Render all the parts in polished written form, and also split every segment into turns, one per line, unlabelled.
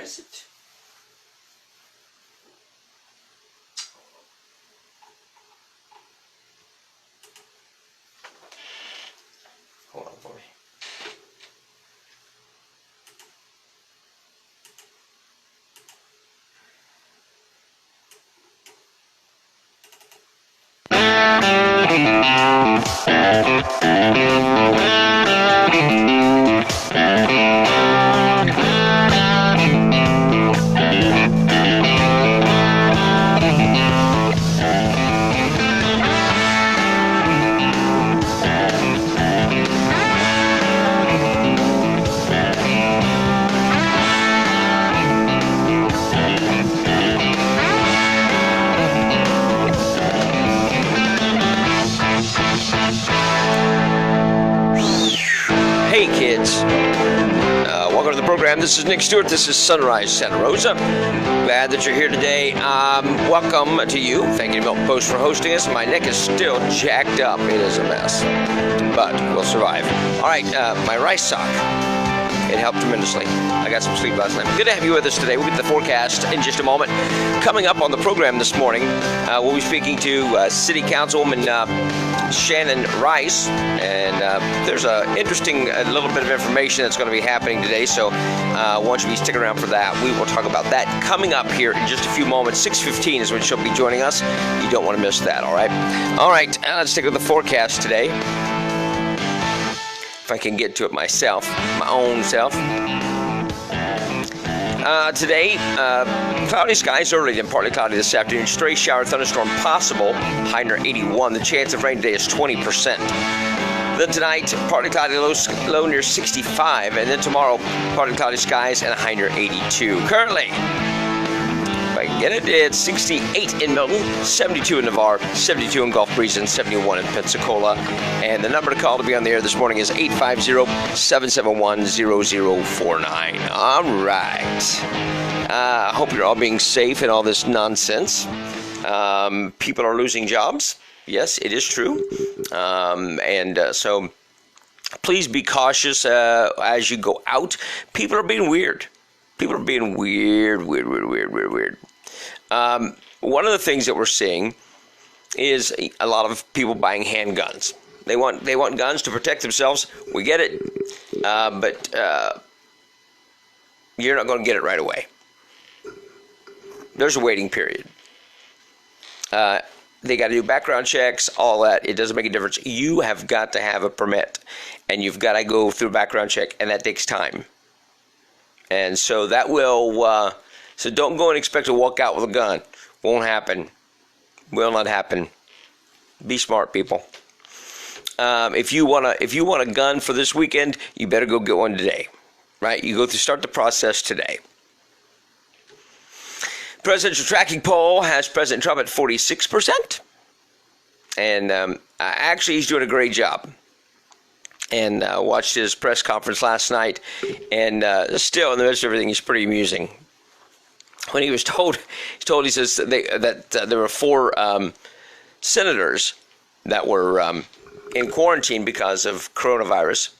is it? Hold on for me. Hey kids, welcome to the program. This is Nick Stewart. This is Sunrise Santa Rosa. Glad that you're here today. Welcome to you. Thank you to Milk Post for hosting us. My neck is still jacked up. It is a mess, but we'll survive. All right, my rice sock. It helped tremendously. I got some sleep last night. Good to have you with us today. We'll get the forecast in just a moment. Coming up on the program this morning, we'll be speaking to City Councilwoman Shannon Rice, and there's an interesting little bit of information that's going to be happening today, so I want you to stick around for that. We will talk about that coming up here in just a few moments. 6:15 is when she'll be joining us. You don't want to miss that, all right? All right, let's take a look at the forecast today. If I can get to it myself, my own self. Today, cloudy skies early, then partly cloudy this afternoon. Stray shower, thunderstorm possible, high near 81. The chance of rain today is 20%. Then tonight, partly cloudy, low near 65. And then tomorrow, partly cloudy skies and a high near 82. Currently, if I can get it, it's 68 in Milton, 72 in Navarre, 72 in Gulf Breeze, and 71 in Pensacola. And the number to call to be on the air this morning is 850-771-0049. All right. I hope you're all being safe in all this nonsense. People are losing jobs. Yes, it is true. So please be cautious as you go out. People are being weird. People are being weird. One of the things that we're seeing is a lot of people buying handguns. They want guns to protect themselves. We get it, but you're not going to get it right away. There's a waiting period. They got to do background checks, all that. It doesn't make a difference. You have got to have a permit, and you've got to go through a background check, and that takes time. And so that will, so don't go and expect to walk out with a gun. Won't happen. Will not happen. Be smart, people. If you want a gun for this weekend, you better go get one today, right? You start the process today. Presidential tracking poll has President Trump at 46%. And actually, he's doing a great job. And watched his press conference last night, and still in the midst of everything, he's pretty amusing. When he was told, he says that there were 4 senators that were in quarantine because of coronavirus,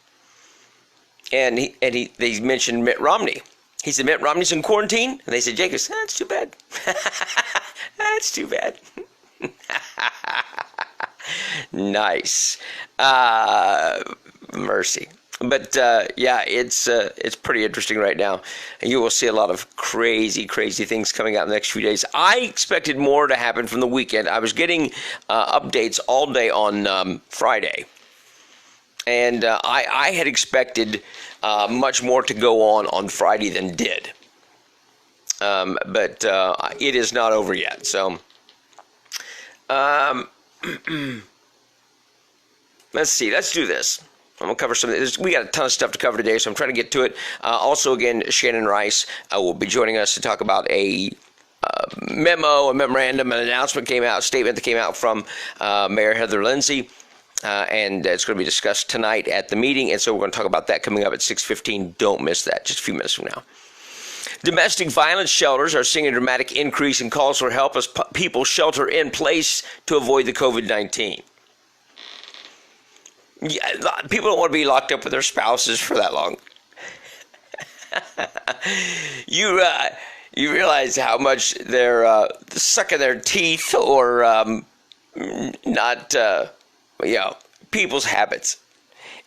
and they mentioned Mitt Romney. He said, Mitt Romney's in quarantine, and they said, Jacobs, that's too bad. That's too bad. Nice. Mercy. But yeah, it's pretty interesting right now. And you will see a lot of crazy things coming out in the next few days. I expected more to happen from the weekend. I was getting updates all day on Friday. And I had expected much more to go on Friday than did. But it is not over yet. So let's see. Let's do this. I'm going to cover some of this. We got a ton of stuff to cover today, so I'm trying to get to it. Also, again, Shannon Rice will be joining us to talk about a memorandum, an announcement came out, a statement that came out from Mayor Heather Lindsay, and it's going to be discussed tonight at the meeting, and so we're going to talk about that coming up at 6:15. Don't miss that, just a few minutes from now. Domestic violence shelters are seeing a dramatic increase in calls for help as people shelter in place to avoid the COVID-19. Yeah, people don't want to be locked up with their spouses for that long. you you realize how much they're sucking their teeth or not, people's habits.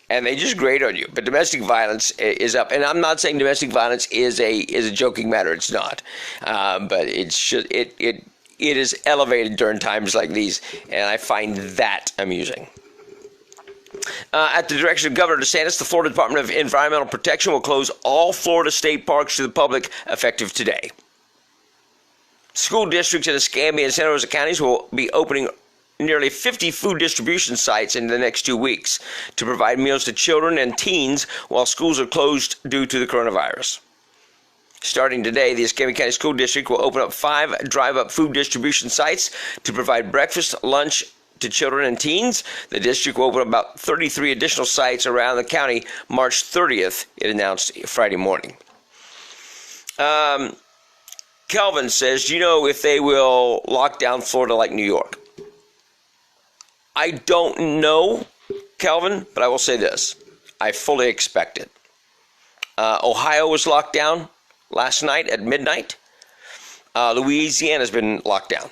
And they just grate on you. But domestic violence is up. And I'm not saying domestic violence is a joking matter. It's not. But it is elevated during times like these. And I find that amusing. At the direction of Governor DeSantis, the Florida Department of Environmental Protection will close all Florida state parks to the public effective today. School districts in Escambia and Santa Rosa counties will be opening nearly 50 food distribution sites in the next 2 weeks to provide meals to children and teens while schools are closed due to the coronavirus. Starting today, the Escambia County School District will open up 5 drive-up food distribution sites to provide breakfast, lunch to children and teens. The district will open about 33 additional sites around the county March 30th, it announced Friday morning. Kelvin says, do you know if they will lock down Florida like New York? I don't know, Kelvin, but I will say this. I fully expect it. Ohio was locked down last night at midnight. Louisiana's been locked down.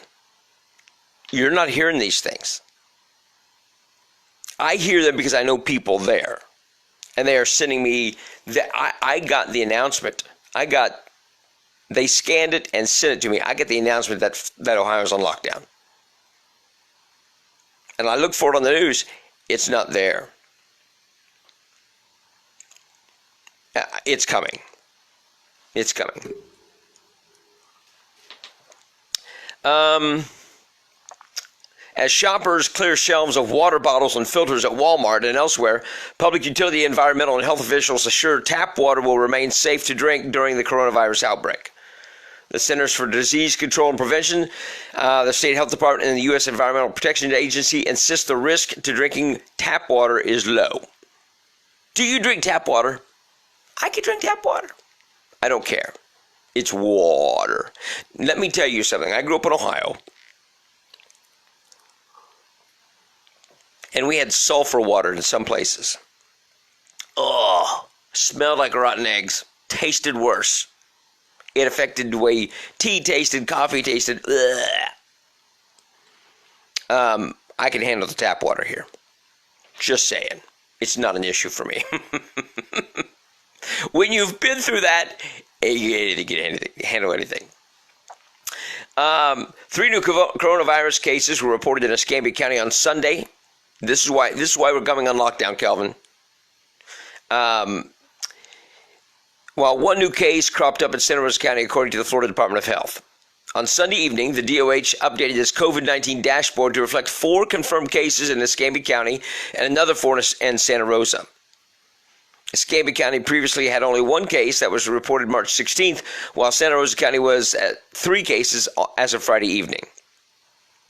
You're not hearing these things. I hear them because I know people there. And they are sending me, I got the announcement. They scanned it and sent it to me. I get the announcement that Ohio's on lockdown. And I look for it on the news. It's not there. It's coming. It's coming. As shoppers clear shelves of water bottles and filters at Walmart and elsewhere, public utility, environmental, and health officials assure tap water will remain safe to drink during the coronavirus outbreak. The Centers for Disease Control and Prevention, the State Health Department, and the U.S. Environmental Protection Agency insist the risk to drinking tap water is low. Do you drink tap water? I can drink tap water. I don't care. It's water. Let me tell you something. I grew up in Ohio, and we had sulfur water in some places. Oh, smelled like rotten eggs. Tasted worse. It affected the way tea tasted, coffee tasted. I can handle the tap water here. Just saying. It's not an issue for me. When you've been through that, you can handle anything. 3 new coronavirus cases were reported in Escambia County on Sunday. This is why we're coming on lockdown, Calvin. While 1 new case cropped up in Santa Rosa County, according to the Florida Department of Health. On Sunday evening, the DOH updated its COVID-19 dashboard to reflect 4 confirmed cases in Escambia County and another 4 in Santa Rosa. Escambia County previously had only 1 case that was reported March 16th, while Santa Rosa County was at 3 cases as of Friday evening.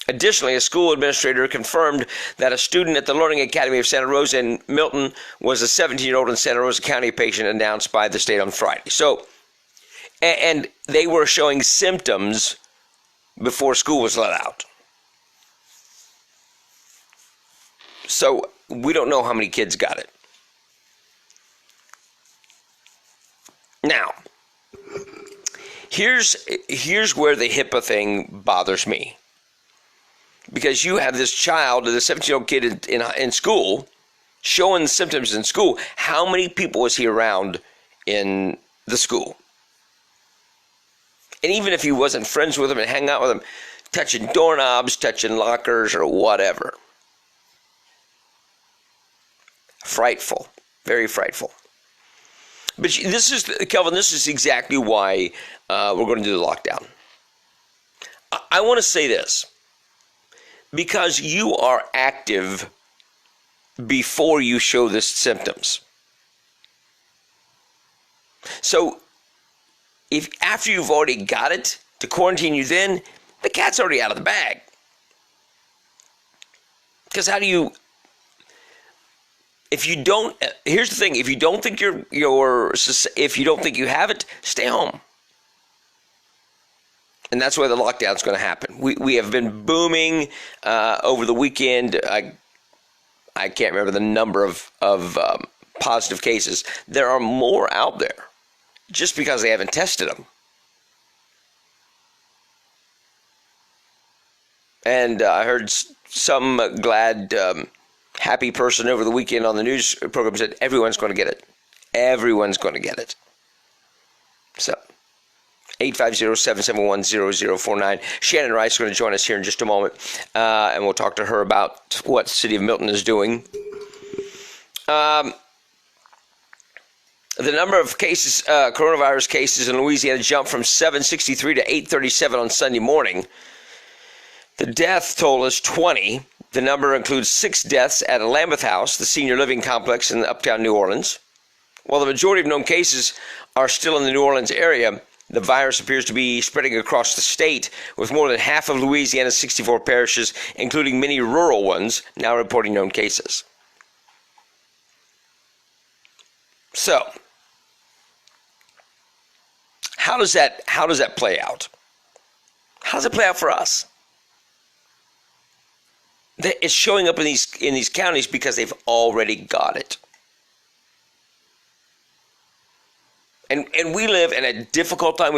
Additionally, a school administrator confirmed that a student at the Learning Academy of Santa Rosa in Milton was a 17-year-old in Santa Rosa County patient announced by the state on Friday. So, and they were showing symptoms before school was let out. So, we don't know how many kids got it. Now, here's where the HIPAA thing bothers me. Because you have this child, this 17-year-old kid in school, showing symptoms in school. How many people was he around in the school? And even if he wasn't friends with them and hang out with them, touching doorknobs, touching lockers, or whatever. Frightful. Very frightful. But this is, Kelvin, this is exactly why we're going to do the lockdown. I want to say this. Because you are active before you show the symptoms. So, if after you've already got it, to quarantine you then, the cat's already out of the bag. Because how do you... If you don't... Here's the thing. If you don't think if you don't think you have it, stay home. And that's where the lockdown is going to happen. We have been booming over the weekend. I can't remember the number of positive cases. There are more out there. just because they haven't tested them. And I heard some glad, happy person over the weekend on the news program said everyone's going to get it. Everyone's going to get it. So, 850-771-0049. Shannon Wright's going to join us here in just a moment, and we'll talk to her about what the city of Milton is doing. The number of cases, coronavirus cases in Louisiana jumped from 763 to 837 on Sunday morning. The death toll is 20. The number includes 6 deaths at a Lambeth House, the senior living complex in uptown New Orleans. While the majority of known cases are still in the New Orleans area, the virus appears to be spreading across the state, with more than half of Louisiana's 64 parishes, including many rural ones, now reporting known cases. So, how does that play out? How does it play out for us? It's showing up in these counties because they've already got it. And we live in a difficult time.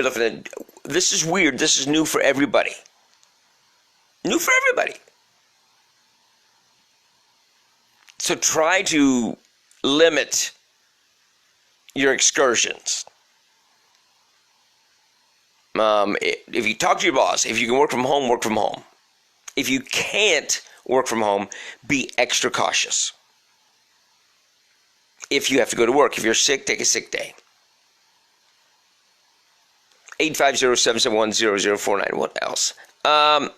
This is weird. This is new for everybody. New for everybody. So try to limit your excursions. If you talk to your boss, if you can work from home, work from home. If you can't work from home, be extra cautious. If you have to go to work, if you're sick, take a sick day. 850-771-0049. What else? As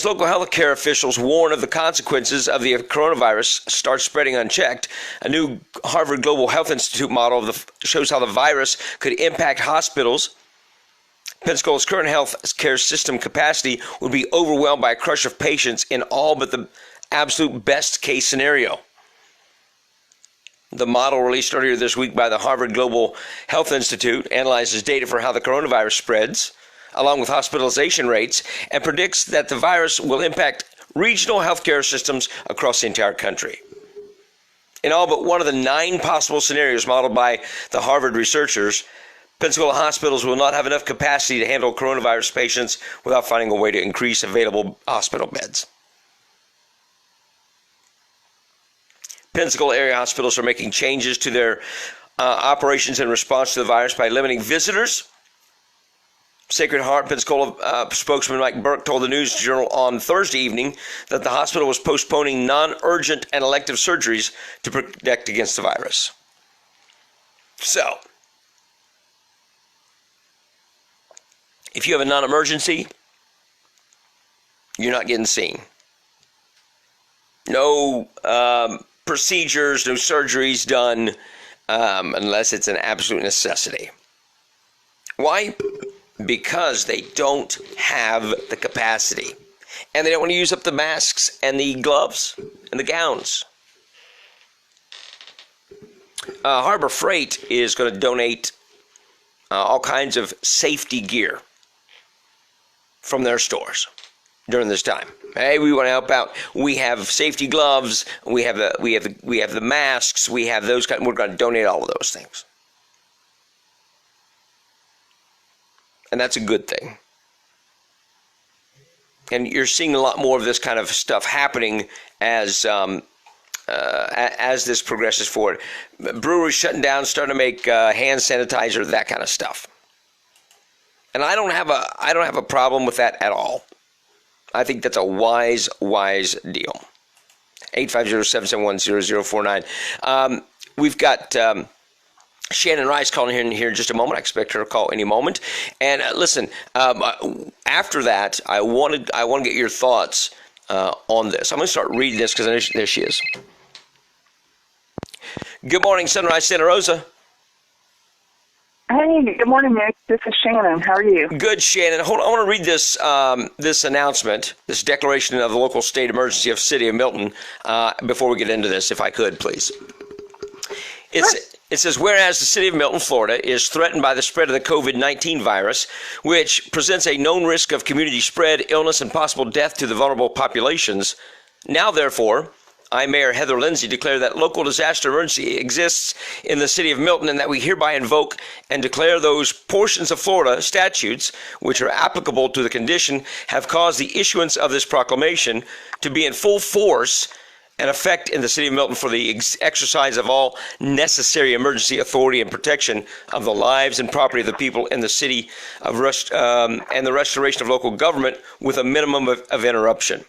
local healthcare officials warn of the consequences of the coronavirus start spreading unchecked, a new Harvard Global Health Institute model shows how the virus could impact hospitals. Pensacola's current health care system capacity would be overwhelmed by a crush of patients in all but the absolute best case scenario. The model released earlier this week by the Harvard Global Health Institute analyzes data for how the coronavirus spreads, along with hospitalization rates, and predicts that the virus will impact regional healthcare systems across the entire country. In all but one of the 9 possible scenarios modeled by the Harvard researchers, Pensacola hospitals will not have enough capacity to handle coronavirus patients without finding a way to increase available hospital beds. Pensacola area hospitals are making changes to their operations in response to the virus by limiting visitors. Sacred Heart Pensacola spokesman Mike Burke told the News Journal on Thursday evening that the hospital was postponing non-urgent and elective surgeries to protect against the virus. So, if you have a non-emergency, you're not getting seen. No procedures, no surgeries done unless it's an absolute necessity. Why? Because they don't have the capacity. And they don't want to use up the masks and the gloves and the gowns. Harbor Freight is going to donate all kinds of safety gear from their stores during this time. Hey, we want to help out. We have safety gloves. We have the masks. We have those kind. We're going to donate all of those things, and that's a good thing. And you're seeing a lot more of this kind of stuff happening as this progresses forward. Breweries shutting down, starting to make hand sanitizer, that kind of stuff. And I don't have a problem with that at all. I think that's a wise deal. 850-771-0049. We've got Shannon Rice calling in here in just a moment. I expect her to call any moment. And listen, after that, I want to get your thoughts on this. I'm going to start reading this because there she is. Good morning, Sunrise Santa Rosa.
Hey, good morning, Nick. This is Shannon. How are you?
Good, Shannon. Hold on. I want to read this this announcement, this declaration of the local state emergency of City of Milton before we get into this, if I could, please. It says, whereas the City of Milton, Florida, is threatened by the spread of the COVID-19 virus, which presents a known risk of community spread, illness, and possible death to the vulnerable populations, now, therefore, I, Mayor Heather Lindsay, declare that local disaster emergency exists in the city of Milton, and that we hereby invoke and declare those portions of Florida statutes which are applicable to the condition have caused the issuance of this proclamation to be in full force and effect in the city of Milton for the exercise of all necessary emergency authority and protection of the lives and property of the people in the city of and the restoration of local government with a minimum of interruption.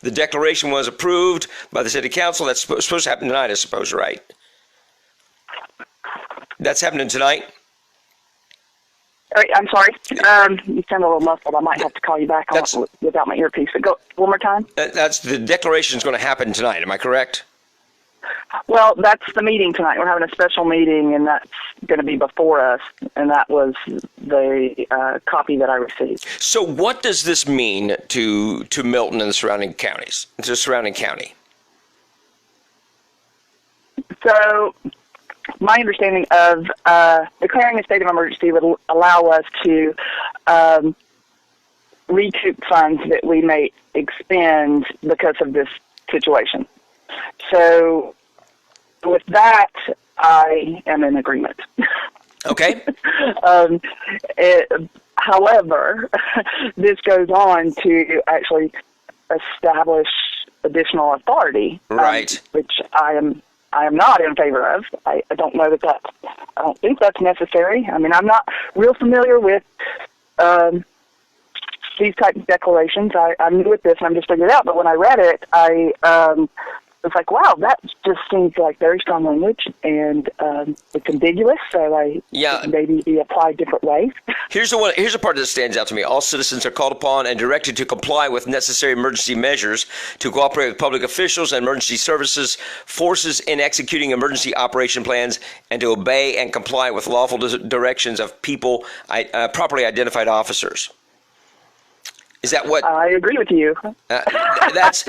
The declaration was approved by the city council. That's supposed to happen tonight, I suppose, right? That's happening tonight?
I'm sorry. You sound a little muffled. I might have to call you back on without my earpiece. But go one more time.
That's the declaration is going to happen tonight. Am I correct?
Well, that's the meeting tonight. We're having a special meeting, and that's going to be before us. And that was the copy that I received.
So, what does this mean to Milton and the surrounding counties? To the surrounding county?
So, my understanding of declaring a state of emergency would allow us to recoup funds that we may expend because of this situation. So with that, I am in agreement.
Okay.
However, this goes on to actually establish additional authority,
right?
Which I am not in favor of. I don't know I don't think that's necessary. I mean, I'm not real familiar with these types of declarations. I'm new at this, and I'm just figuring it out. But when I read it, I was like, wow, that just seems like very strong language, and it's ambiguous, so it can maybe be applied different ways. Here's
a part that stands out to me. All citizens are called upon and directed to comply with necessary emergency measures, to cooperate with public officials and emergency services forces in executing emergency operation plans, and to obey and comply with lawful directions of properly identified officers. Is that what?
I agree with you.
That's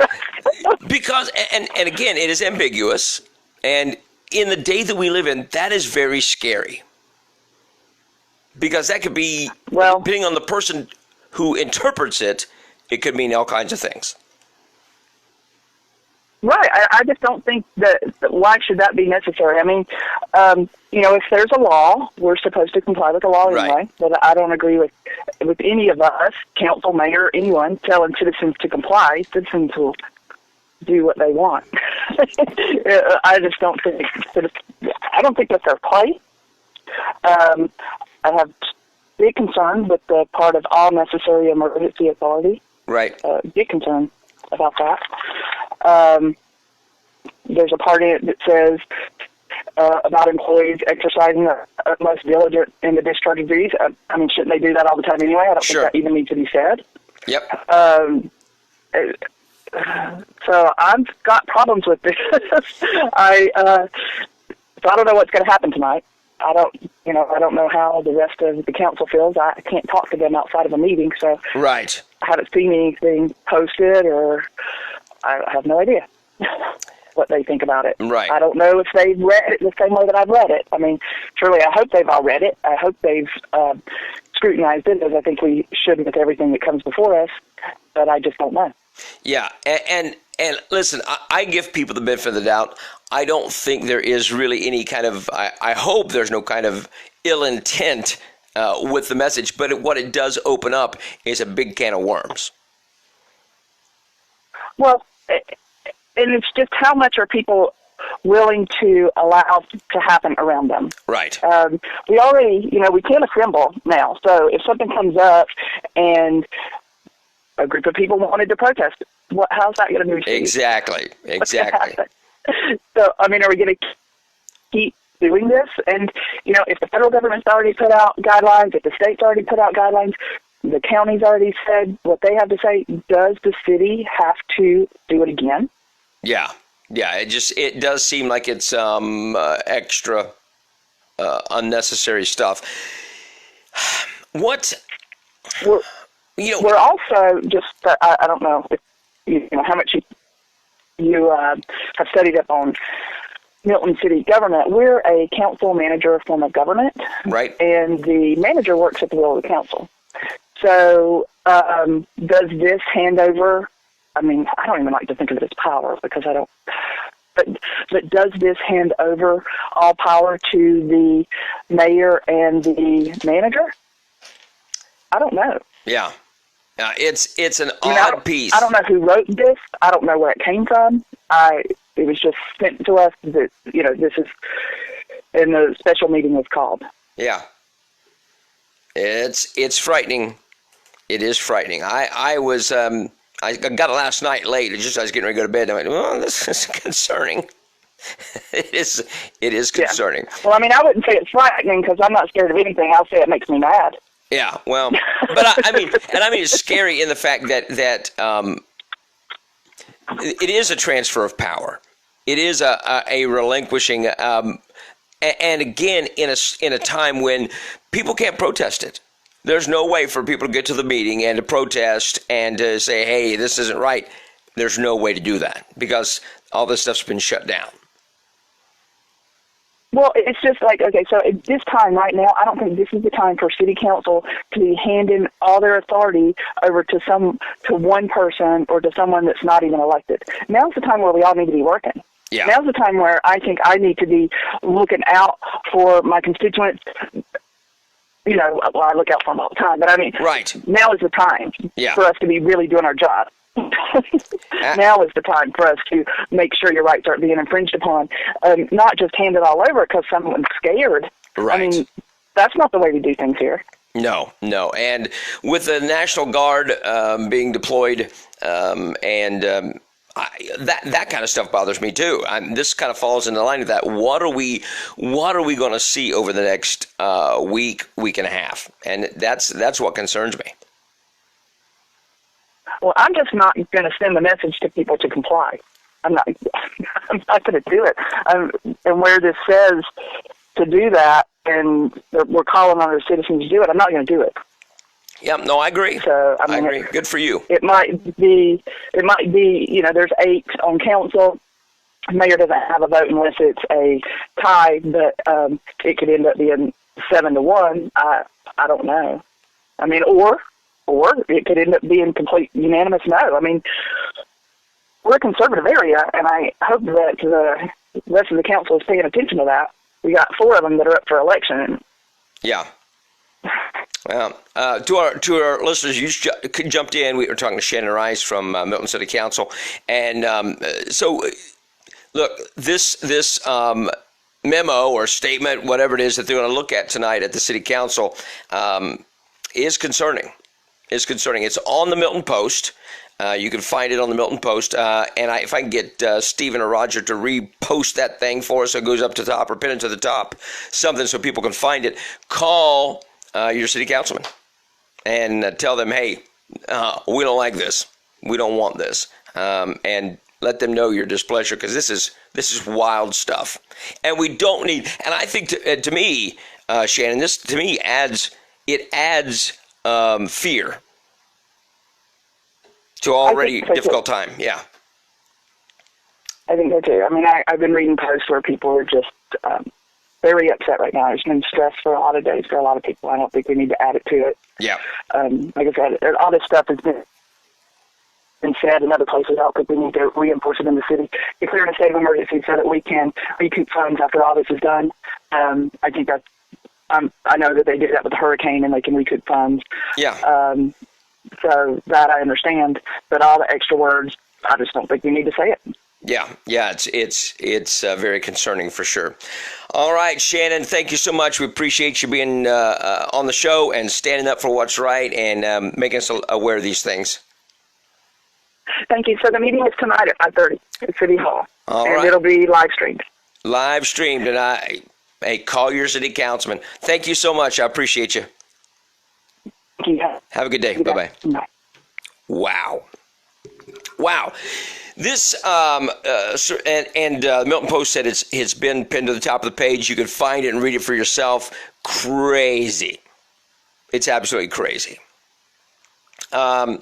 because, and again, it is ambiguous. And in the day that we live in, that is very scary. Because that could be, depending on the person who interprets it, it could mean all kinds of things.
Right. I just don't think that why should that be necessary? I mean, if there's a law, we're supposed to comply with the law anyway.
Right.
But I don't agree with any of us, council, mayor, anyone, telling citizens to comply. Citizens will do what they want. I just don't think that's their place. I have big concern with the part of all necessary emergency authority.
Right.
Big concern about that. There's a part in it that says about employees exercising their utmost diligence in the discharge of duties. I mean, shouldn't they do that all the time anyway? I don't think that even needs to be said.
Yep.
So I've got problems with this. So I don't know what's going to happen tonight. I don't know how the rest of the council feels. I can't talk to them outside of a meeting, so
right.
I haven't seen anything posted, or I have no idea what they think about it.
Right.
I don't know if they've read it the same way that I've read it. I mean, truly, I hope they've all read it. I hope they've scrutinized it, as I think we should with everything that comes before us, but I just don't know.
Yeah, and listen, I give people the benefit of the doubt. I don't think there is really any kind of, I hope there's no kind of ill intent with the message, but what it does open up is a big can of worms. Well,
and it's just how much are people willing to allow to happen around them.
Right.
We already, we can't assemble now. So if something comes up and a group of people wanted to protest, how's that going to be received?
Exactly.
So, I mean, are we going to keep doing this? And, if the federal government's already put out guidelines, if the state's already put out guidelines, the county's already said what they have to say, does the city have to do it again?
Yeah. It does seem like it's extra unnecessary stuff.
We're also just, I don't know if how much you have studied up on Milton City government. We're a council manager form of government.
Right.
And the manager works at the will of the council. So does this hand over I mean, I don't even like to think of it as power because I don't. But does this hand over all power to the mayor and the manager? I don't know.
Yeah. It's an
I mean,
odd piece.
I don't know who wrote this. I don't know where it came from. It was just sent to us that, this is, and the special meeting was called.
Yeah. It's frightening. It is frightening. I was I got it last night late. I was getting ready to go to bed. And I went, well, this is concerning. It is concerning.
Yeah. Well, I mean, I wouldn't say it's frightening because I'm not scared of anything. I'll say it makes me mad.
Yeah, well, but I mean it's scary in the fact that it is a transfer of power. It is a relinquishing, and again in a time when people can't protest it. There's no way for people to get to the meeting and to protest and to say, hey, this isn't right. There's no way to do that because all this stuff's been shut down.
Well, it's just like, okay, so at this time right now, I don't think this is the time for city council to be handing all their authority over to one person or to someone that's not even elected. Now's the time where we all need to be working.
Yeah.
Now's the time where I think I need to be looking out for my constituents. Well, I look out for them all the time, but I mean,
right.
Now is the time for us to be really doing our job. Now is the time for us to make sure your rights aren't being infringed upon, not just hand it all over because someone's scared.
Right.
I mean, that's not the way we do things here.
No. And with the National Guard being deployed that kind of stuff bothers me too. This kind of falls in the line of that. What are we going to see over the next week and a half? And that's what concerns me.
Well, I'm just not going to send the message to people to comply. I'm not going to do it. And where this says to do that, and we're calling on our citizens to do it, I'm not going to do it.
Yeah, no, I agree.
So I mean,
agree. Good for you.
It might be. There's 8 on council. The mayor doesn't have a vote unless it's a tie, but it could end up being 7-1. I don't know. I mean, or it could end up being complete unanimous no. I mean, we're a conservative area, and I hope that the rest of the council is paying attention to that. We got 4 of them that are up for election.
Yeah. Well, to our listeners, you jumped in. We were talking to Shannon Rice from Milton City Council, and so look, this memo or statement, whatever it is that they're going to look at tonight at the City Council, is concerning. It's on the Milton Post. You can find it on the Milton Post, and if I can get Stephen or Roger to repost that thing for us, so it goes up to the top or pin it to the top, something so people can find it. Call your city councilman and tell them, hey, we don't like this. We don't want this. And let them know your displeasure because this is wild stuff. And we don't need, and I think to me, Shannon, this to me adds fear to already difficult time. Yeah.
I think so too. I mean, I've been reading posts where people are just very upset right now. There's been stress for a lot of days for a lot of people. I don't think we need to add it to it.
Yeah.
Like I said, all this stuff has been said in other places. I don't think we need to reinforce it in the city. Declaring a state of emergency so that we can recoup funds after all this is done. I think that's, I know that they did that with the hurricane and they can recoup funds.
Yeah.
So that I understand, but all the extra words, I just don't think we need to say it.
Yeah, it's very concerning for sure. All right, Shannon, thank you so much. We appreciate you being on the show and standing up for what's right and making us aware of these things.
Thank you. So the meeting is tonight at 5:30 at City Hall, and it'll be live streamed. Live streamed,
and hey, call your city councilman. Thank you so much. I appreciate you.
Thank you.
Have a good day. Bye-bye.
Bye.
Wow. This Milton Post said it's been pinned to the top of the page. You can find it and read it for yourself. Crazy. It's absolutely crazy. I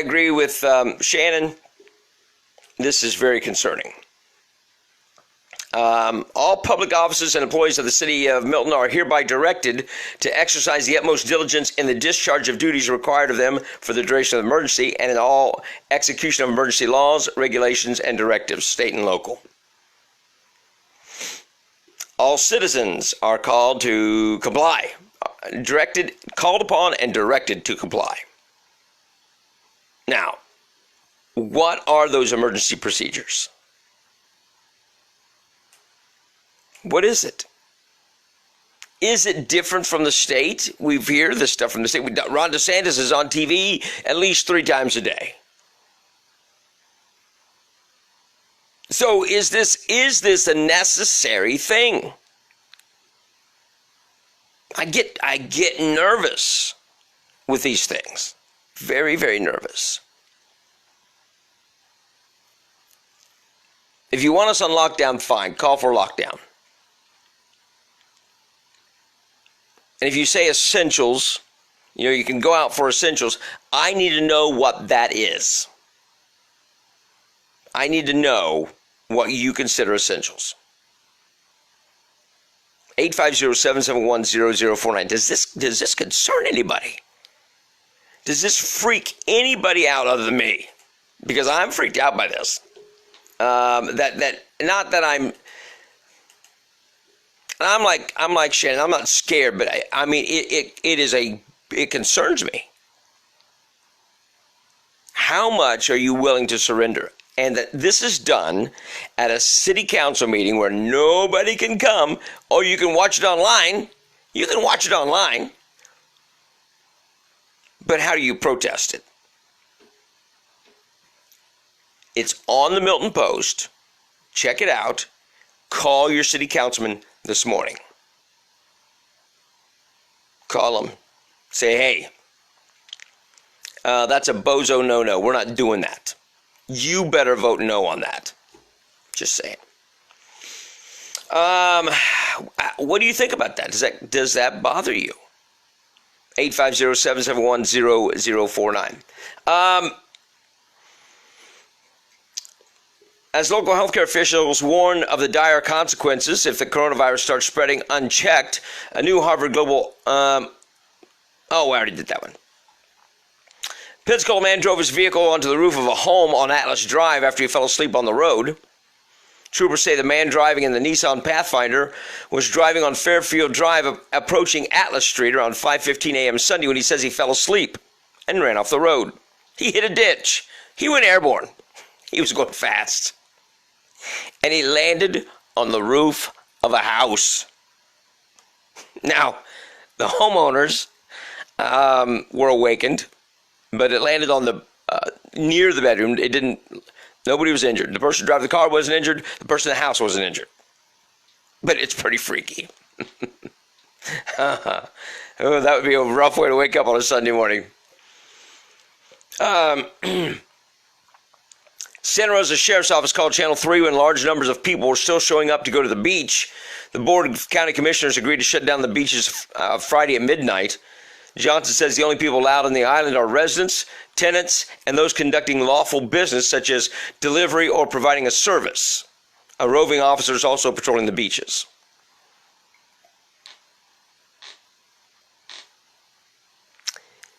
agree with Shannon. This is very concerning. All public officers and employees of the city of Milton are hereby directed to exercise the utmost diligence in the discharge of duties required of them for the duration of the emergency and in all execution of emergency laws, regulations, and directives, state and local. All citizens are called to comply, called upon and directed to comply. Now, what are those emergency procedures? What is it? Is it different from the state? We've heard this stuff from the state. Ron DeSantis is on TV at least 3 times a day. So is this a necessary thing? I get nervous with these things. Very, very nervous. If you want us on lockdown, fine. Call for lockdown. And if you say essentials, you can go out for essentials. I need to know what that is. I need to know what you consider essentials. 850-771-0049. Does this concern anybody? Does this freak anybody out other than me? Because I'm freaked out by this. Not that I'm like Shannon. I'm not scared, but I mean it concerns me. How much are you willing to surrender? And that this is done at a city council meeting where nobody can come, or you can watch it online. You can watch it online. But how do you protest it? It's on the Milton Post. Check it out. Call your city councilman this morning. Call him. Say, hey, that's a bozo no-no. We're not doing that. You better vote no on that. Just saying. What do you think about that? Does that bother you? 850-771-0049. As local healthcare officials warn of the dire consequences if the coronavirus starts spreading unchecked, a new Harvard Global... I already did that one. Pensacola man drove his vehicle onto the roof of a home on Atlas Drive after he fell asleep on the road. Troopers say the man driving in the Nissan Pathfinder was driving on Fairfield Drive approaching Atlas Street around 5:15 a.m. Sunday when he says he fell asleep and ran off the road. He hit a ditch. He went airborne. He was going fast. And he landed on the roof of a house. Now, the homeowners were awakened, but it landed on the near the bedroom. Nobody was injured. The person driving the car wasn't injured. The person in the house wasn't injured. But it's pretty freaky. Oh, that would be a rough way to wake up on a Sunday morning. Santa Rosa Sheriff's Office called Channel 3 when large numbers of people were still showing up to go to the beach. The Board of County Commissioners agreed to shut down the beaches Friday at midnight. Johnson says the only people allowed on the island are residents, tenants, and those conducting lawful business such as delivery or providing a service. A roving officer is also patrolling the beaches.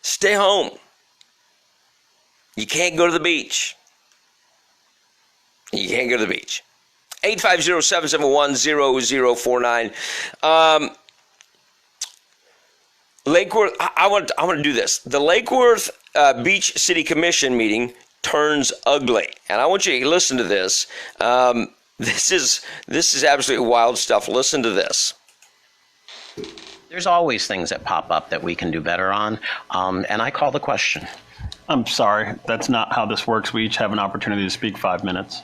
Stay home. You can't go to the beach. You can't go to the beach. 850-771-0049. Lake Worth, I want to do this. The Lake Worth Beach City Commission meeting turns ugly, and I want you to listen to this. This is absolutely wild stuff. Listen to this.
There's always things that pop up that we can do better on, and I call the question.
I'm sorry, that's not how this works. We each have an opportunity to speak 5 minutes.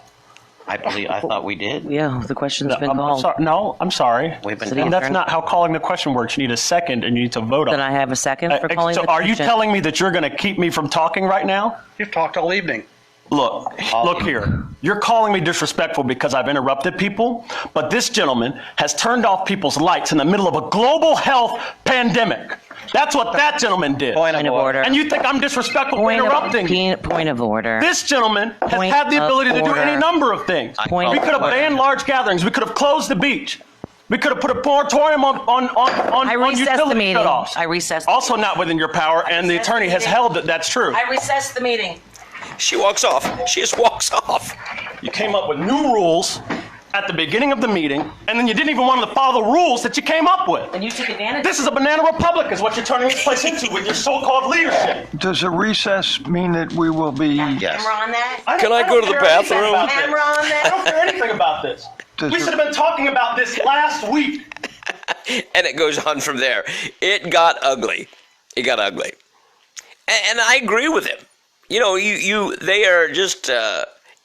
I thought we did.
Yeah, the question's been called.
I'm sorry.
We've been
And that's not how calling the question works. You need a second and you need to vote on it.
Then I have a second for calling the
So
question.
are you telling me that you're going to keep me from talking right now?
You've talked all evening.
Look here. You're calling me disrespectful because I've interrupted people, but this gentleman has turned off people's lights in the middle of a global health pandemic. That's what that gentleman did.
Point of order.
And you think I'm disrespectful for interrupting?
Point of order.
This gentleman has
Point
had the ability to do
order.
any number of things.
Point
We could have
of
banned
order.
large gatherings. We could have closed the beach. We could have put a moratorium on
I recessed the
utility
meeting.
shutoffs.
I recessed.
Also not within your power, and the attorney has held that that's true.
I recessed the meeting.
She walks off. She just walks off.
You came up with new rules at the beginning of the meeting, and then you didn't even want to follow the rules that you came up with.
And you took advantage.
This is a banana republic, is what you're turning this place into with your so-called leadership.
Does a recess mean that we will be?
Yes.
Camera on that.
Can I go to the bathroom?
Camera on
I
that.
don't care anything about this. We should have been talking about this last week.
And it goes on from there. It got ugly. It got ugly. And I agree with him. You know, they are just,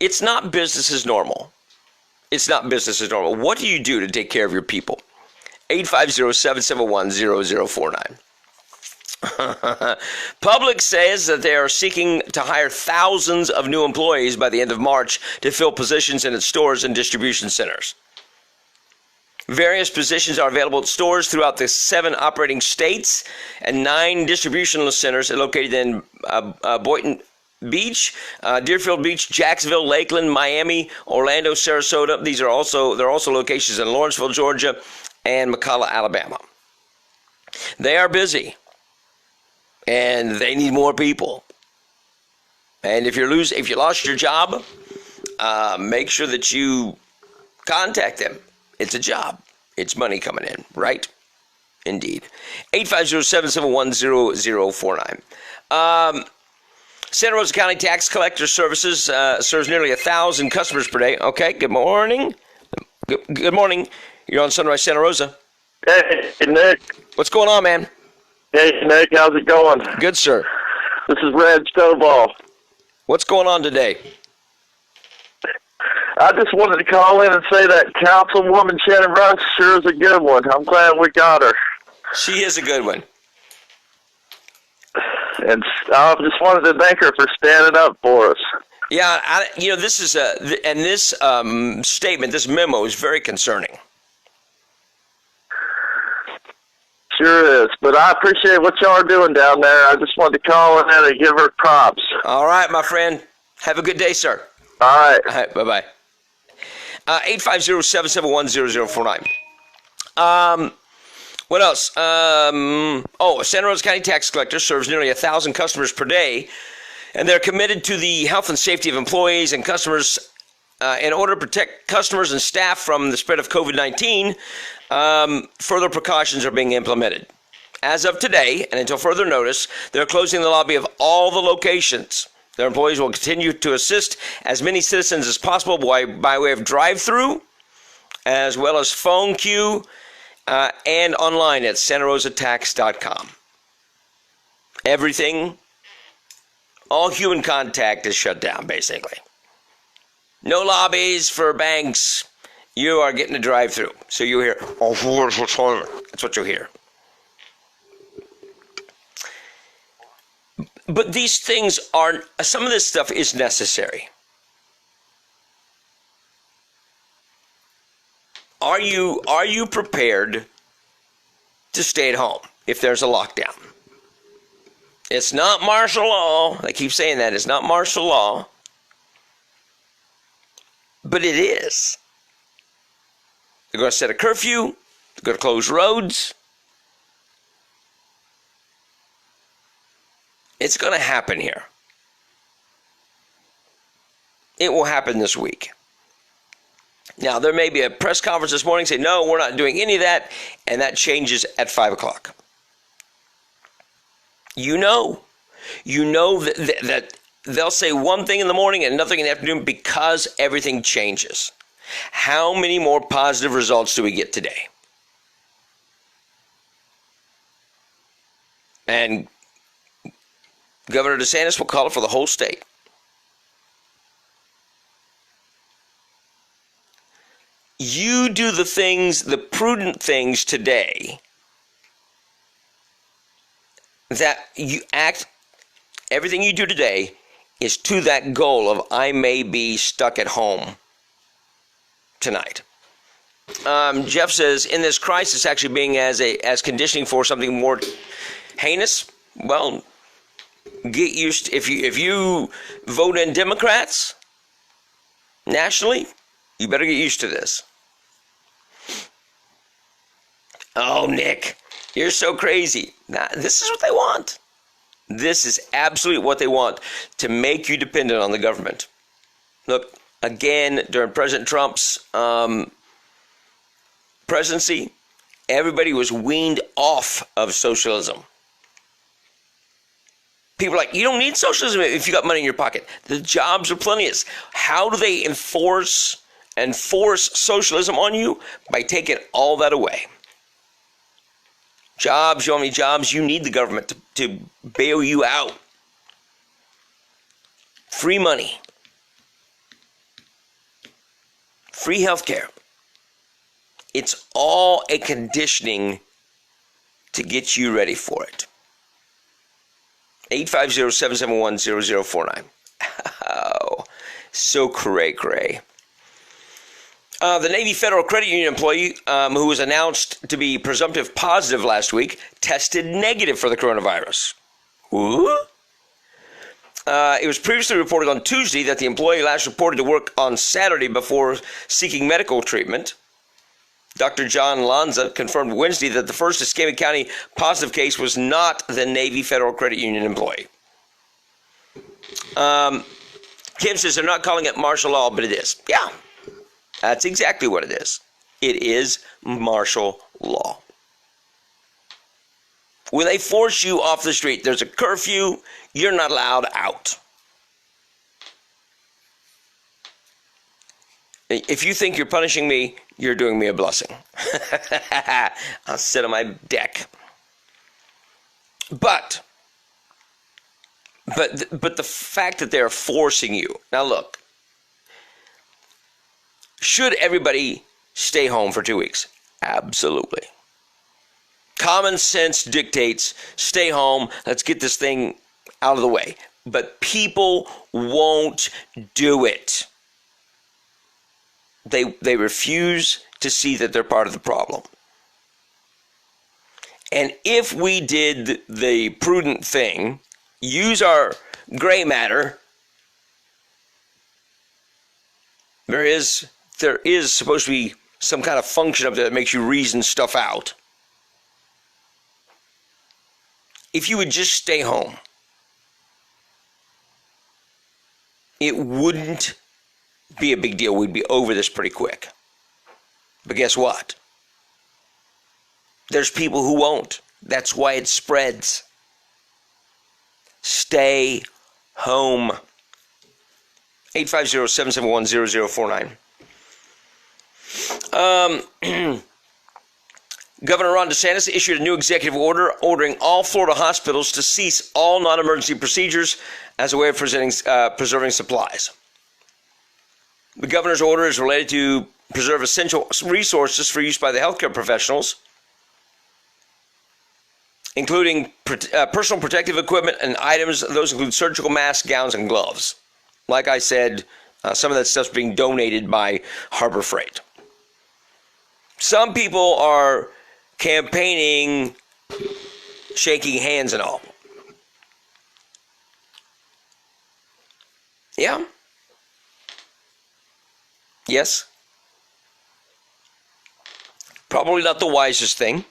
it's not business as normal. It's not business as normal. What do you do to take care of your people? 850-771-0049. Publix says that they are seeking to hire thousands of new employees by the end of March to fill positions in its stores and distribution centers. Various positions are available at stores throughout the 7 operating states and 9 distribution centers located in Boynton Beach, Deerfield Beach, Jacksonville, Lakeland, Miami, Orlando, Sarasota. There are also locations in Lawrenceville, Georgia, and McCalla, Alabama. They are busy, and they need more people. And if you lost your job, make sure that you contact them. It's a job. It's money coming in, right? Indeed. 850-771-0049. Santa Rosa County Tax Collector Services serves nearly 1,000 customers per day. Okay, good morning. Good morning. You're on Sunrise Santa Rosa.
Hey, Nick.
What's going on, man?
Hey, Nick. How's it going?
Good, sir.
This is Red Stovall.
What's going on today?
I just wanted to call in and say that Councilwoman Shannon Rush sure is a good one. I'm glad we got her.
She is a good one.
And I just wanted to thank her for standing up for us.
Yeah, this is this statement, this memo is very concerning.
Sure is. But I appreciate what y'all are doing down there. I just wanted to call in and give her props.
All right, my friend. Have a good day, sir.
All right.
All right, bye-bye. 850-771-0049. What else? Santa Rosa County Tax Collector serves nearly 1,000 customers per day, and they're committed to the health and safety of employees and customers in order to protect customers and staff from the spread of COVID-19. Further precautions are being implemented. As of today, and until further notice, they're closing the lobby of all the locations. Their employees will continue to assist as many citizens as possible by way of drive-through, as well as phone queue, and online at santarosatax.com. Everything, all human contact is shut down, basically. No lobbies for banks. You are getting a drive-through. So you hear, that's what you hear. But these things are, some of this stuff is necessary. Are you prepared to stay at home if there's a lockdown? It's not martial law. They keep saying that. It's not martial law. But it is. They're going to set a curfew. They're going to close roads. It's going to happen here. It will happen this week. Now, there may be a press conference this morning saying, no, we're not doing any of that, and that changes at 5 o'clock. You know that they'll say one thing in the morning and nothing in the afternoon because everything changes. How many more positive results do we get today? And Governor DeSantis will call it for the whole state. You do the things, the prudent things today that you act, everything you do today is to that goal of I may be stuck at home tonight. Jeff says, in this crisis actually being as conditioning for something more heinous, well, get used to, if you vote in Democrats nationally, you better get used to this. Oh, Nick, you're so crazy. Nah, this is what they want. This is absolutely what they want, to make you dependent on the government. Look, again, during President Trump's presidency, everybody was weaned off of socialism. People are like, you don't need socialism if you got money in your pocket. The jobs are plenteous. How do they enforce socialism on you? By taking all that away. Jobs, you want me jobs? You need the government to bail you out. Free money. Free healthcare. It's all a conditioning to get you ready for it. 850-771-0049. Oh, so cray-cray. The Navy Federal Credit Union employee who was announced to be presumptive positive last week tested negative for the coronavirus. Ooh. It was previously reported on Tuesday that the employee last reported to work on Saturday before seeking medical treatment. Dr. John Lanza confirmed Wednesday that the first Escambia County positive case was not the Navy Federal Credit Union employee. Kim says they're not calling it martial law, but it is. Yeah, that's exactly what it is. It is martial law. When they force you off the street, there's a curfew, you're not allowed out. If you think you're punishing me, you're doing me a blessing. I'll sit on my deck. But the fact that they're forcing you. Now look, should everybody stay home for 2 weeks? Absolutely. Common sense dictates stay home, let's get this thing out of the way. But people won't do it. They refuse to see that they're part of the problem. And if we did the prudent thing, use our gray matter, there is supposed to be some kind of function up there that makes you reason stuff out. If you would just stay home, it wouldn't be a big deal. We'd be over this pretty quick. But guess what? There's people who won't. That's why it spreads. Stay home. 850-771-0049. Governor Ron DeSantis issued a new executive order ordering all Florida hospitals to cease all non-emergency procedures as a way of preserving supplies. The governor's order is related to preserve essential resources for use by the healthcare professionals, including personal protective equipment and items. Those include surgical masks, gowns, and gloves. Like I said, some of that stuff's being donated by Harbor Freight. Some people are campaigning, shaking hands and all. Yeah. Yes. Probably not the wisest thing.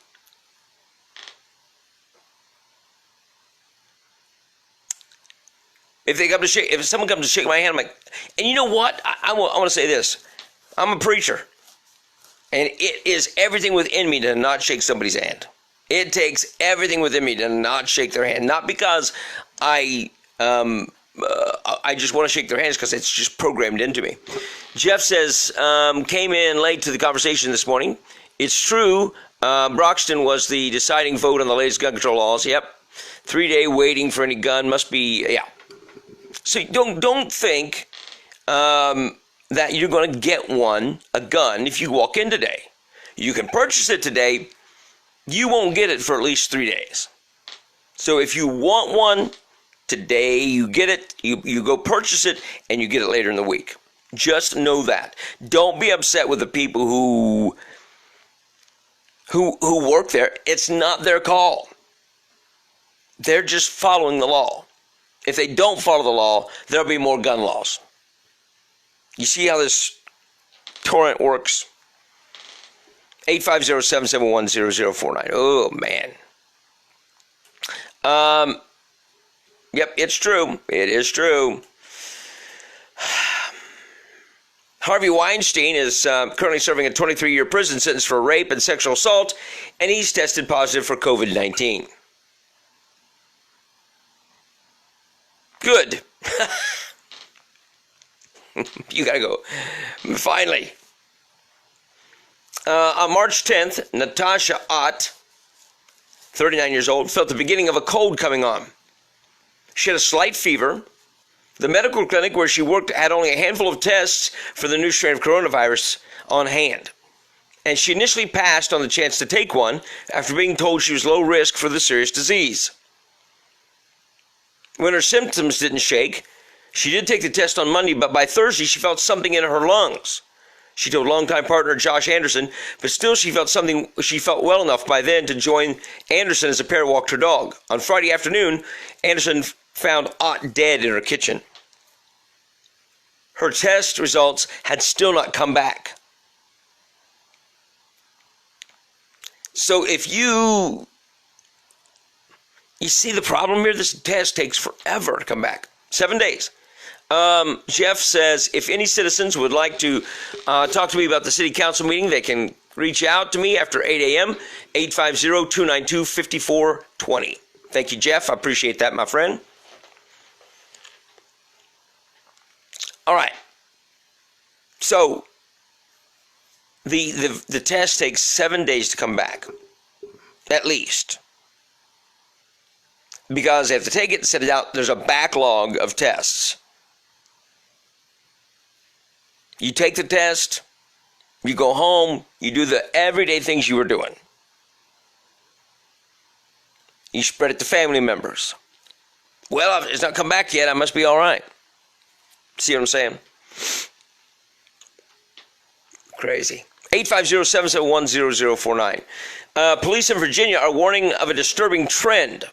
If someone comes to shake my hand, I'm like, and you know what? I want to say this. I'm a preacher. And it is everything within me to not shake somebody's hand. It takes everything within me to not shake their hand. Not because I just want to shake their hands, because it's just programmed into me. Jeff says, came in late to the conversation this morning. It's true. Broxton was the deciding vote on the latest gun control laws. Yep. 3-day waiting for any gun must be, yeah. So don't think that you're going to get a gun, if you walk in today. You can purchase it today. You won't get it for at least 3 days. So if you want one today, you get it. You go purchase it, and you get it later in the week. Just know that. Don't be upset with the people who work there. It's not their call. They're just following the law. If they don't follow the law, there'll be more gun laws. You see how this torrent works? 850-771-0049. Oh, man. Yep, it's true. It is true. Harvey Weinstein is currently serving a 23-year prison sentence for rape and sexual assault, and he's tested positive for COVID-19. Good. You gotta go. Finally. On March 10th, Natasha Ott, 39 years old, felt the beginning of a cold coming on. She had a slight fever. The medical clinic where she worked had only a handful of tests for the new strain of coronavirus on hand. And she initially passed on the chance to take one after being told she was low risk for the serious disease. When her symptoms didn't shake, she did take the test on Monday, but by Thursday she felt something in her lungs. She told longtime partner Josh Anderson, but still she felt well enough by then to join Anderson as the pair walked her dog. On Friday afternoon, Anderson found Ott dead in her kitchen. Her test results had still not come back. So if you see the problem here, this test takes forever to come back. 7 days. Jeff says, if any citizens would like to talk to me about the city council meeting, they can reach out to me after 8 a.m., 850-292-5420. Thank you, Jeff. I appreciate that, my friend. All right. So the test takes 7 days to come back, at least. Because they have to take it and send it out. There's a backlog of tests. You take the test, you go home, you do the everyday things you were doing. You spread it to family members. Well, it's not come back yet. I must be all right. See what I'm saying? Crazy. 850-771-0049. Police in Virginia are warning of a disturbing trend.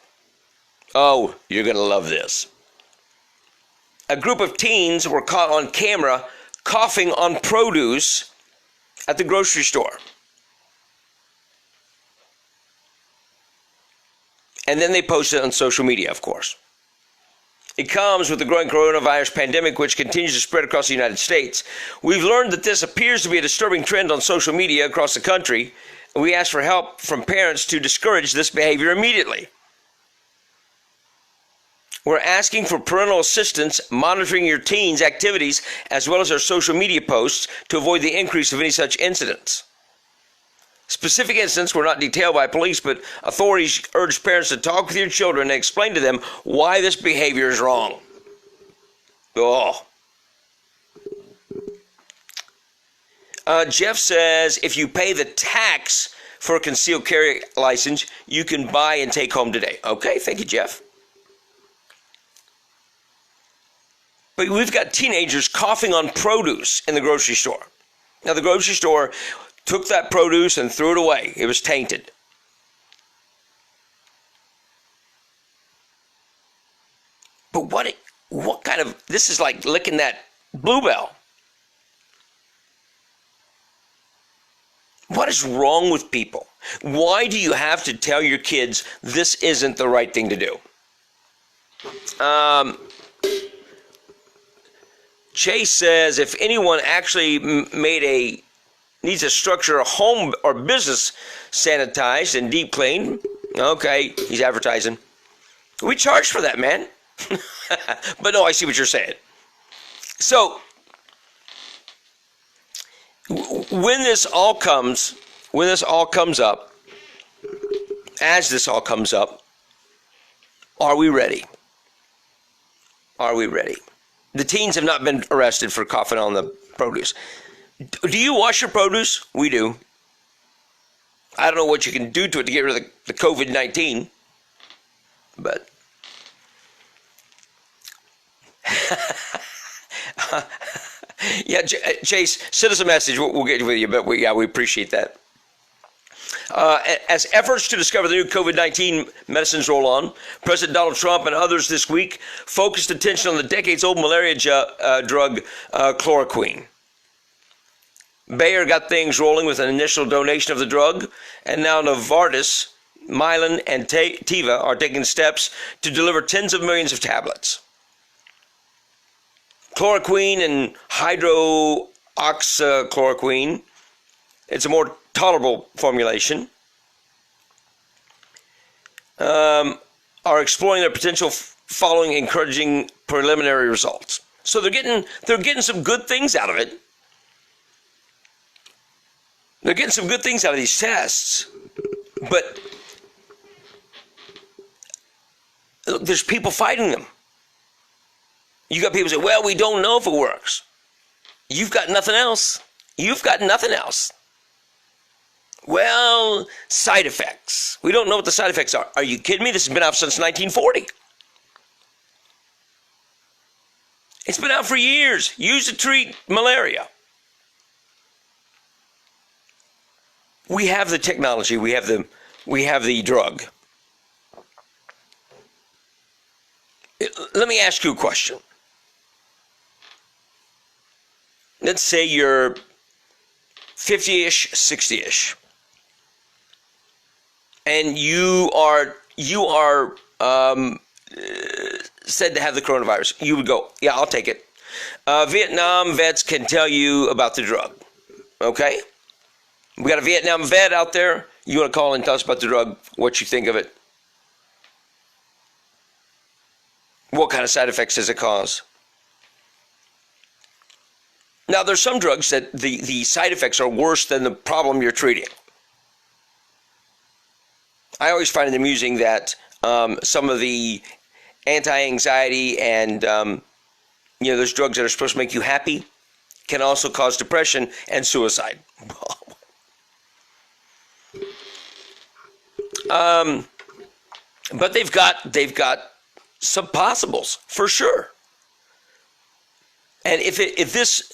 Oh, you're going to love this. A group of teens were caught on camera coughing on produce at the grocery store. And then they posted it on social media, of course. It comes with the growing coronavirus pandemic, which continues to spread across the United States. We've learned that this appears to be a disturbing trend on social media across the country, and we ask for help from parents to discourage this behavior immediately. We're asking for parental assistance monitoring your teens' activities as well as their social media posts to avoid the increase of any such incidents. Specific incidents were not detailed by police, but authorities urge parents to talk with your children and explain to them why this behavior is wrong. Oh. Jeff says if you pay the tax for a concealed carry license, you can buy and take home today. Okay, thank you, Jeff. But we've got teenagers coughing on produce in the grocery store. Now, the grocery store took that produce and threw it away. It was tainted. But what kind of, this is like licking that bluebell. What is wrong with people? Why do you have to tell your kids this isn't the right thing to do? Chase says if anyone actually needs to structure a home or business sanitized and deep cleaned, okay, he's advertising. We charge for that, man. But no, I see what you're saying. So when this all comes up, are we ready? Are we ready? The teens have not been arrested for coughing on the produce. Do you wash your produce? We do. I don't know what you can do to it to get rid of the COVID-19, but yeah, Chase, send us a message. We'll get with you, but we appreciate that. As efforts to discover the new COVID-19 medicines roll on, President Donald Trump and others this week focused attention on the decades-old malaria drug chloroquine. Bayer got things rolling with an initial donation of the drug, and now Novartis, Mylan, and Teva are taking steps to deliver tens of millions of tablets. Chloroquine and hydroxychloroquine, it's a more tolerable formulation, are exploring their potential following encouraging preliminary results. So they're getting some good things out of it. They're getting some good things out of these tests, but there's people fighting them. You got people say, well, we don't know if it works. You've got nothing else. You've got nothing else. Well, side effects. We don't know what the side effects are. Are you kidding me? This has been out since 1940. It's been out for years. Used to treat malaria. We have the technology. We have the drug. Let me ask you a question. Let's say you're 50-ish, 60-ish, and you are said to have the coronavirus. You would go, yeah, I'll take it. Vietnam vets can tell you about the drug. Okay? We got a Vietnam vet out there. You want to call and tell us about the drug, what you think of it? What kind of side effects does it cause? Now, there's some drugs that the side effects are worse than the problem you're treating. I always find it amusing that some of the anti-anxiety and, those drugs that are supposed to make you happy can also cause depression and suicide. But they've got some possibles for sure. And if this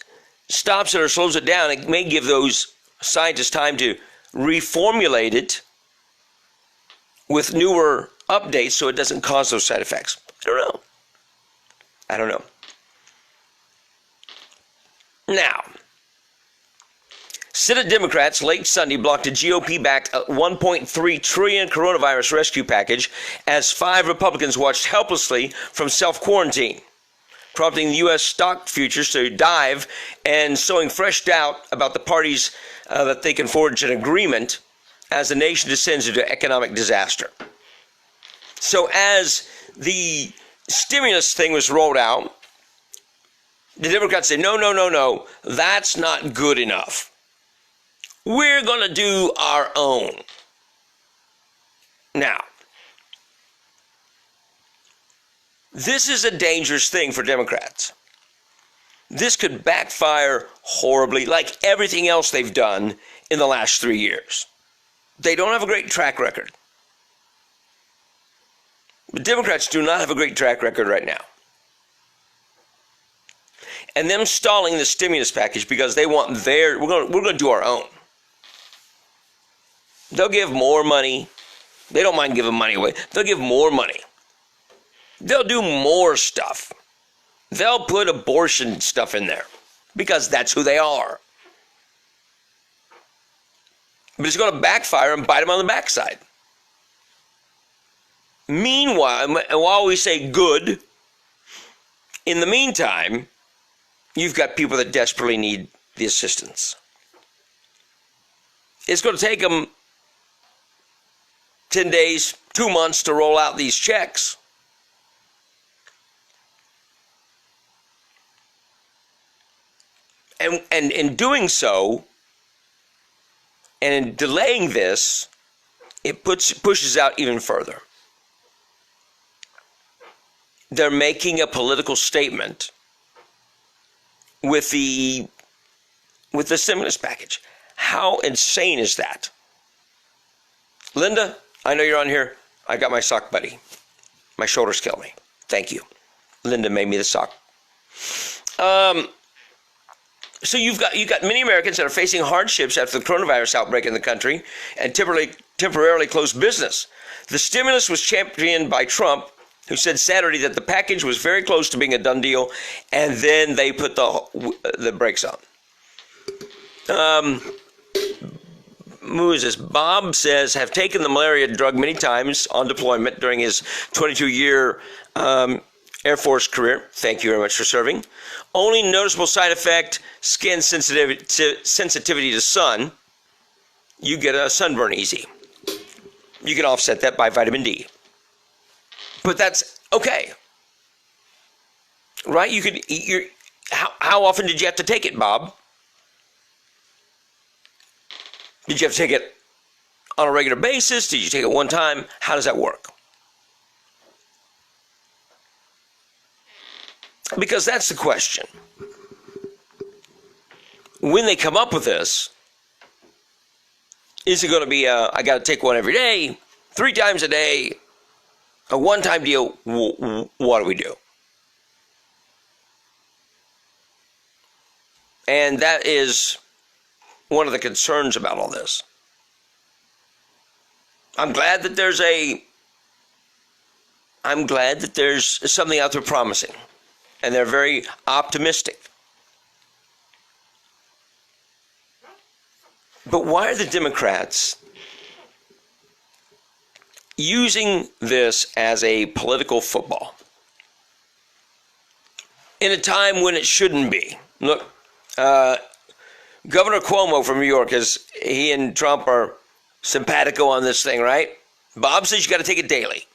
stops it or slows it down, it may give those scientists time to reformulate it with newer updates so it doesn't cause those side effects. I don't know. Now, Senate Democrats late Sunday blocked a GOP-backed $1.3 trillion coronavirus rescue package as 5 Republicans watched helplessly from self-quarantine, prompting the U.S. stock futures to dive and sowing fresh doubt about the parties that they can forge an agreement as the nation descends into economic disaster. So as the stimulus thing was rolled out, the Democrats said, no, that's not good enough. We're going to do our own. Now, this is a dangerous thing for Democrats. This could backfire horribly, like everything else they've done in the last 3 years. They don't have a great track record. The Democrats do not have a great track record right now. And them stalling the stimulus package because they want we're going to do our own. They'll give more money. They don't mind giving money away. They'll give more money. They'll do more stuff. They'll put abortion stuff in there because that's who they are. But it's going to backfire and bite them on the backside. Meanwhile, while we say good, in the meantime, you've got people that desperately need the assistance. It's going to take them 10 days, 2 months to roll out these checks. And in doing so, and in delaying this, it pushes out even further. They're making a political statement with the stimulus package. How insane is that? Linda, I know you're on here. I got my sock buddy. My shoulders kill me. Thank you. Linda made me the sock. So you've got many Americans that are facing hardships after the coronavirus outbreak in the country and temporarily closed business. The stimulus was championed by Trump, who said Saturday that the package was very close to being a done deal, and then they put the brakes on. Who is this? Bob says, have taken the malaria drug many times on deployment during his 22-year Air Force career. Thank you very much for serving. Only noticeable side effect, skin sensitivity to sun. You get a sunburn easy. You can offset that by vitamin D. But that's okay. Right? You could eat your... How often did you have to take it, Bob? Did you have to take it on a regular basis? Did you take it one time? How does that work? Because that's the question. When they come up with this, is it going to be I got to take one every day, 3 times a day, a one-time deal? What do we do? And that is one of the concerns about all this. I'm glad that there's something out there promising. And they're very optimistic. But why are the Democrats using this as a political football? In a time when it shouldn't be. Look, Governor Cuomo from New York, he and Trump are simpatico on this thing, right? Bob says you got to take it daily.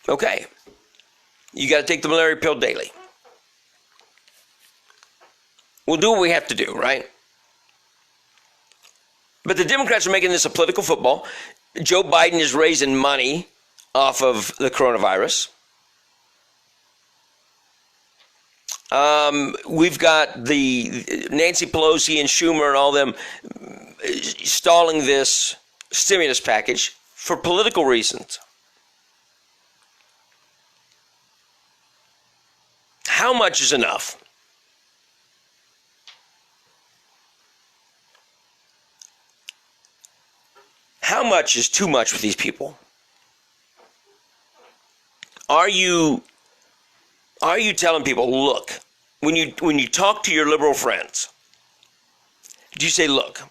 Okay. You got to take the malaria pill daily. We'll do what we have to do, right? But the Democrats are making this a political football. Joe Biden is raising money off of the coronavirus. We've got the Nancy Pelosi and Schumer and all them stalling this stimulus package for political reasons. How much is enough? How much is too much with these people? Are you telling people, look, when you talk to your liberal friends, do you say, look,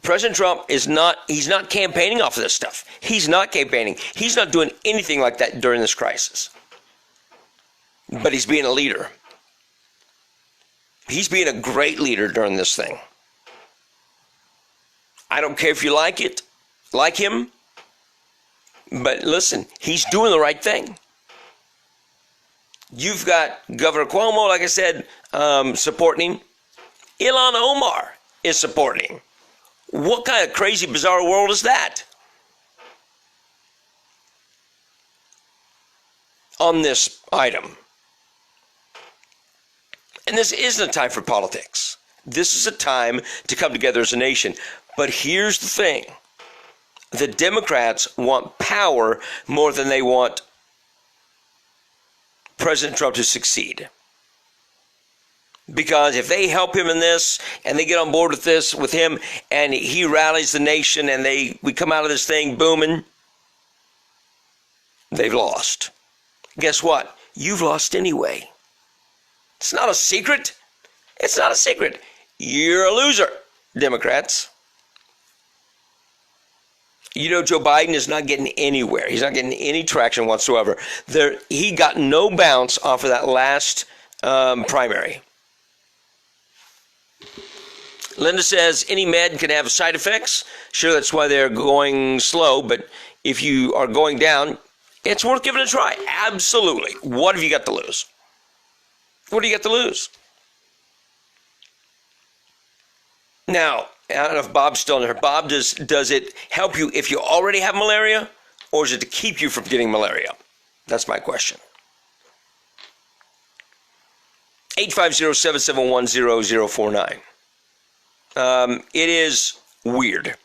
President Trump he's not campaigning off of this stuff. He's not campaigning. He's not doing anything like that during this crisis. But he's being a leader. He's being a great leader during this thing. I don't care if you like him, but listen, he's doing the right thing. You've got Governor Cuomo, like I said, supporting him. Ilhan Omar is supporting him. What kind of crazy, bizarre world is that? On this item. And this isn't a time for politics. This is a time to come together as a nation. But here's the thing. The Democrats want power more than they want President Trump to succeed. Because if they help him in this and they get on board with this with him and he rallies the nation and we come out of this thing booming, they've lost. Guess what? You've lost anyway. It's not a secret. It's not a secret. You're a loser, Democrats. You know, Joe Biden is not getting anywhere. He's not getting any traction whatsoever. He got no bounce off of that last primary. Linda says, any med can have side effects. Sure, that's why they're going slow, but if you are going down, it's worth giving it a try. Absolutely. What have you got to lose? What do you got to lose? Now, I don't know if Bob's still in there. Bob, does it help you if you already have malaria, or is it to keep you from getting malaria? That's my question. 850-771-0049. It is weird.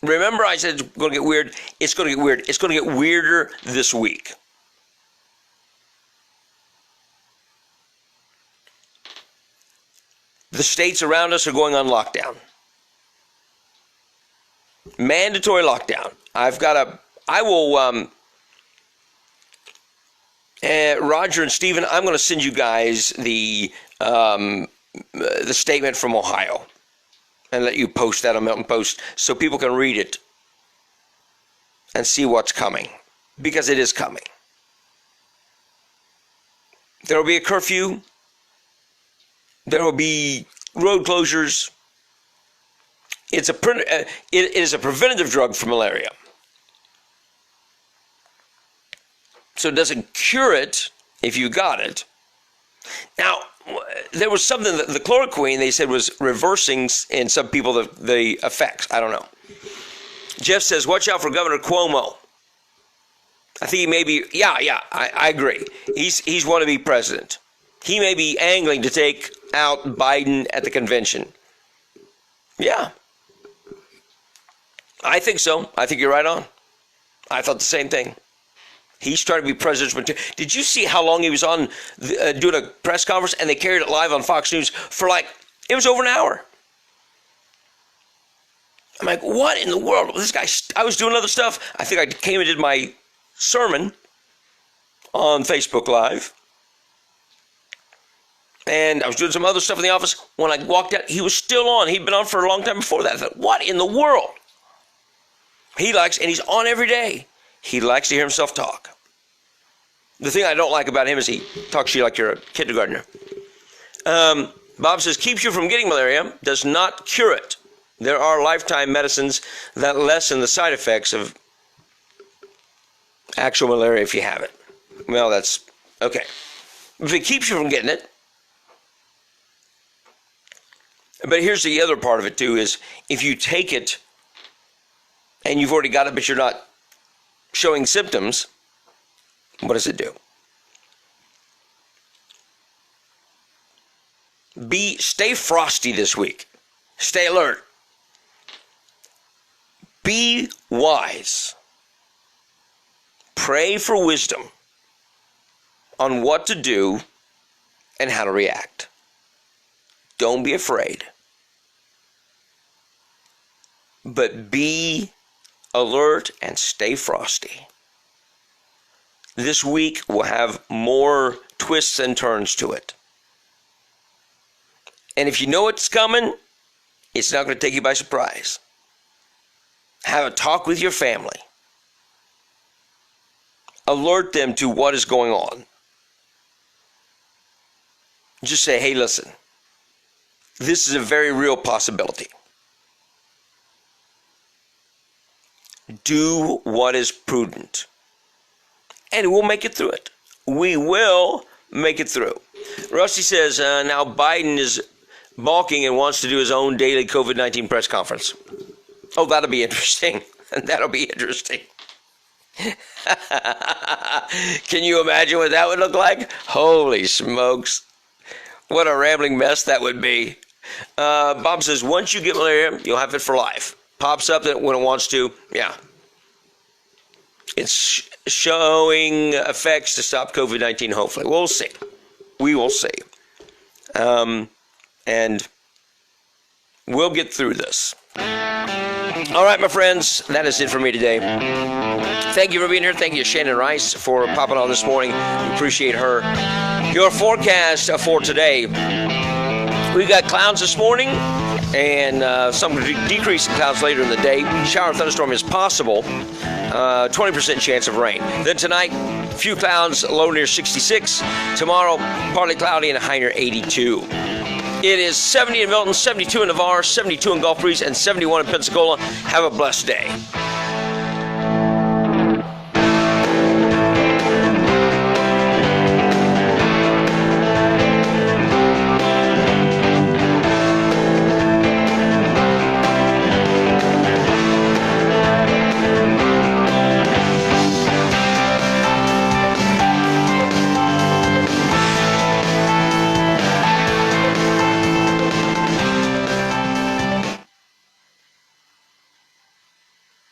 Remember I said it's going to get weird? It's going to get weird. It's going to get weirder this week. The states around us are going on lockdown. Mandatory lockdown. Roger and Stephen, I'm going to send you guys the statement from Ohio and let you post that on Milton Post so people can read it and see what's coming, because it is coming. There will be a curfew. There will be road closures. It is a preventative drug for malaria. So it doesn't cure it if you got it. Now, there was something that the chloroquine, they said, was reversing in some people the effects. I don't know. Jeff says, watch out for Governor Cuomo. I think he may be, I agree. He's want to be president. He may be angling to take out Biden at the convention. Yeah. I think so. I think you're right on. I thought the same thing. He's trying to be president. Did you see how long he was on doing a press conference, and they carried it live on Fox News for it was over an hour. I'm like, what in the world? This guy, I was doing other stuff. I think I came and did my sermon on Facebook Live. And I was doing some other stuff in the office. When I walked out, he was still on. He'd been on for a long time before that. I thought, what in the world? And he's on every day. He likes to hear himself talk. The thing I don't like about him is he talks to you like you're a kindergartner. Bob says, keeps you from getting malaria, does not cure it. There are lifetime medicines that lessen the side effects of actual malaria if you have it. Well, that's okay. If it keeps you from getting it. But here's the other part of it too, is if you take it and you've already got it, but you're not showing symptoms, what does it do? Stay frosty this week. Stay alert. Be wise. Pray for wisdom on what to do and how to react. Don't be afraid. But be alert and stay frosty. This week will have more twists and turns to it. And if you know it's coming, it's not going to take you by surprise. Have a talk with your family. Alert them to what is going on. Just say, hey, listen, this is a very real possibility. Do what is prudent. And we'll make it through it. We will make it through. Rusty says, now Biden is balking and wants to do his own daily COVID-19 press conference. Oh, that'll be interesting. That'll be interesting. Can you imagine what that would look like? Holy smokes. What a rambling mess that would be. Bob says, once you get malaria, you'll have it for life. Pops up when it wants to. Yeah. It's showing effects to stop COVID-19, hopefully. We'll see. We will see. And we'll get through this. All right, my friends, that is it for me today. Thank you for being here. Thank you, Shannon Rice, for popping on this morning. We appreciate her. Your forecast for today. We got clouds this morning and some decrease in clouds later in the day. Shower thunderstorm is possible. 20% chance of rain. Then tonight, few clouds, low near 66. Tomorrow, partly cloudy and a high near 82. It is 70 in Milton, 72 in Navarre, 72 in Gulf Breeze, and 71 in Pensacola. Have a blessed day.